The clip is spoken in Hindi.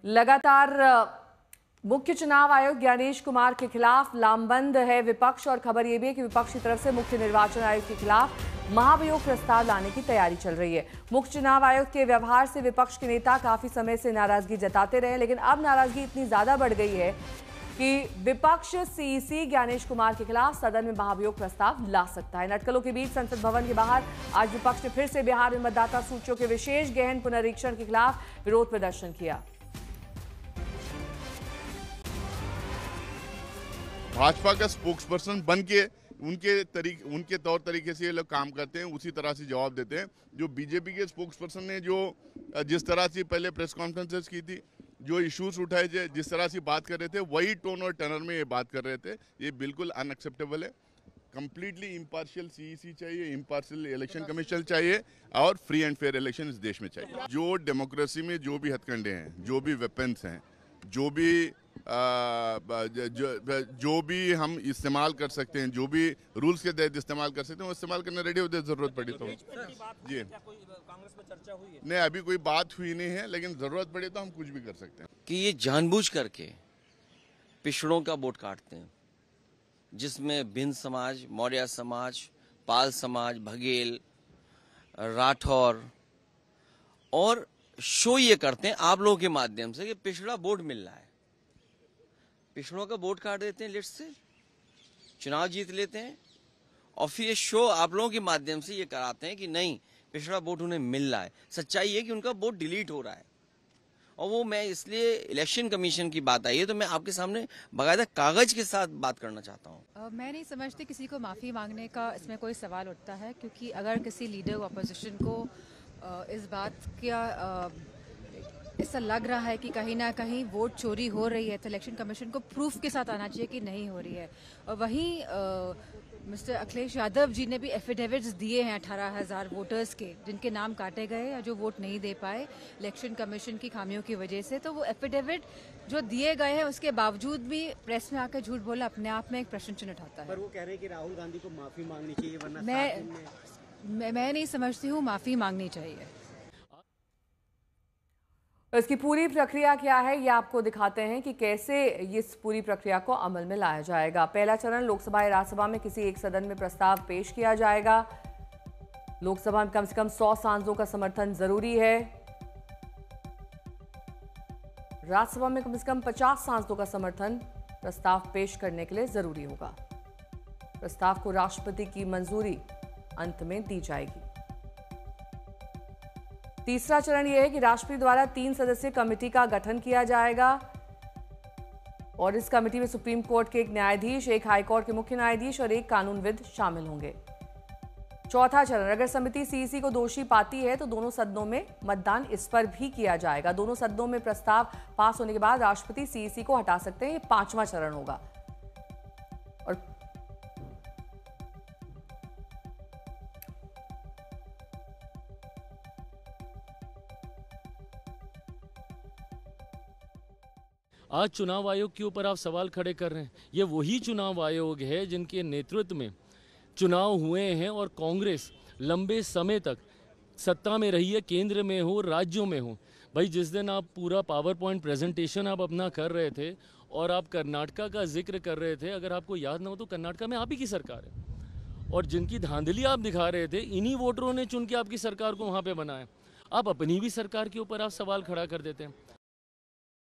लगातार मुख्य चुनाव आयुक्त ज्ञानेश कुमार के खिलाफ लामबंद है विपक्ष और खबर यह भी है कि विपक्ष की तरफ से मुख्य निर्वाचन आयुक्त के खिलाफ महाभियोग प्रस्ताव लाने की तैयारी चल रही है। मुख्य चुनाव आयुक्त के व्यवहार से विपक्ष के नेता काफी समय से नाराजगी जताते रहे, लेकिन अब नाराजगी इतनी ज्यादा बढ़ गई है कि विपक्ष सीईसी ज्ञानेश कुमार के खिलाफ सदन में महाभियोग प्रस्ताव ला सकता है। नटकलों के बीच संसद भवन के बाहर आज विपक्ष ने फिर से बिहार में मतदाता सूचियों के विशेष गहन पुनरीक्षण के खिलाफ विरोध प्रदर्शन किया। भाजपा का स्पोक्सपर्सन बन के उनके तौर तरीके से ये लोग काम करते हैं, उसी तरह से जवाब देते हैं। जो बीजेपी के स्पोक्सपर्सन ने जिस तरह से पहले प्रेस कॉन्फ्रेंसेस की थी, जो इश्यूज उठाए थे, जिस तरह से बात कर रहे थे, वही टोन और टनर में ये बात कर रहे थे। ये बिल्कुल अनएक्सेप्टेबल है। कंप्लीटली इम्पार्शियल सीईसी चाहिए, इम्पार्शियल इलेक्शन कमीशन चाहिए और फ्री एंड फेयर इलेक्शन इस देश में चाहिए। जो डेमोक्रेसी में जो भी हथकंडे हैं, जो भी वेपन्स हैं, जो भी हम इस्तेमाल कर सकते हैं, जो भी रूल्स के तहत इस्तेमाल कर सकते हैं, वो इस्तेमाल करने रेडी होते हैं जरूरत पड़ी तो। जी कांग्रेस में चर्चा हुई है? नहीं, अभी कोई बात हुई नहीं है, लेकिन जरूरत पड़े तो हम कुछ भी कर सकते हैं। कि ये जानबूझ करके पिछड़ों का वोट काटते हैं, जिसमें भिन्न समाज, मौर्य समाज, पाल समाज, बघेल, राठौर, और शो ये करते हैं आप लोगों के माध्यम से कि पिछड़ा वोट मिल रहा है, पिछड़ों का वोट काट देते हैं, लिस्ट से चुनाव जीत लेते हैं, और फिर ये शो आप लोगों के माध्यम से ये कराते हैं कि नहीं, पिछड़ा वोट उन्हें मिल रहा है। सच्चाई है कि उनका वोट डिलीट हो रहा है। और वो मैं इसलिए इलेक्शन कमीशन की बात आई है तो मैं आपके सामने बाकायदा कागज के साथ बात करना चाहता हूँ। मैं नहीं समझती किसी को माफ़ी मांगने का इसमें कोई सवाल उठता है, क्योंकि अगर किसी लीडर अपोजिशन को इस बात का ऐसा लग रहा है कि कहीं ना कहीं वोट चोरी हो रही है, तो इलेक्शन कमीशन को प्रूफ के साथ आना चाहिए कि नहीं हो रही है। और वहीं मिस्टर अखिलेश यादव जी ने भी एफिडेविट्स दिए हैं 18,000 वोटर्स के, जिनके नाम काटे गए या जो वोट नहीं दे पाए इलेक्शन कमीशन की खामियों की वजह से। तो वो एफिडेविट जो दिए गए हैं उसके बावजूद भी प्रेस में आकर झूठ बोला अपने आप में एक प्रश्न चिन्ह उठाता है। पर वो कह रहे हैं कि राहुल गांधी को माफी मांगनी चाहिए, वरना मैं नहीं समझती हूँ माफी मांगनी चाहिए। इसकी पूरी प्रक्रिया क्या है, ये आपको दिखाते हैं कि कैसे इस पूरी प्रक्रिया को अमल में लाया जाएगा। पहला चरण लोकसभा या राज्यसभा में किसी एक सदन में प्रस्ताव पेश किया जाएगा। लोकसभा में कम से कम 100 सांसदों का समर्थन जरूरी है। राज्यसभा में कम से कम 50 सांसदों का समर्थन प्रस्ताव पेश करने के लिए जरूरी होगा। प्रस्ताव को राष्ट्रपति की मंजूरी अंत में दी जाएगी। तीसरा चरण यह है कि राष्ट्रपति द्वारा 3 सदस्यीय कमेटी का गठन किया जाएगा और इस कमेटी में सुप्रीम कोर्ट के एक न्यायाधीश, एक हाईकोर्ट के मुख्य न्यायाधीश और एक कानूनविद शामिल होंगे। चौथा चरण, अगर समिति सीईसी को दोषी पाती है तो दोनों सदनों में मतदान इस पर भी किया जाएगा। दोनों सदनों में प्रस्ताव पास होने के बाद राष्ट्रपति सीईसी को हटा सकते हैं। ये 5वां चरण होगा। और आज चुनाव आयोग के ऊपर आप सवाल खड़े कर रहे हैं। ये वही चुनाव आयोग है जिनके नेतृत्व में चुनाव हुए हैं और कांग्रेस लंबे समय तक सत्ता में रही है, केंद्र में हो, राज्यों में हो। भाई, जिस दिन आप पूरा पावर पॉइंट प्रेजेंटेशन आप अपना कर रहे थे और आप कर्नाटका का जिक्र कर रहे थे, अगर आपको याद ना हो तो कर्नाटका में आप ही की सरकार है और जिनकी धांधली आप दिखा रहे थे, इन्हीं वोटरों ने चुन के आपकी सरकार को वहाँ पर बनाया। आप अपनी भी सरकार के ऊपर आप सवाल खड़ा कर देते हैं।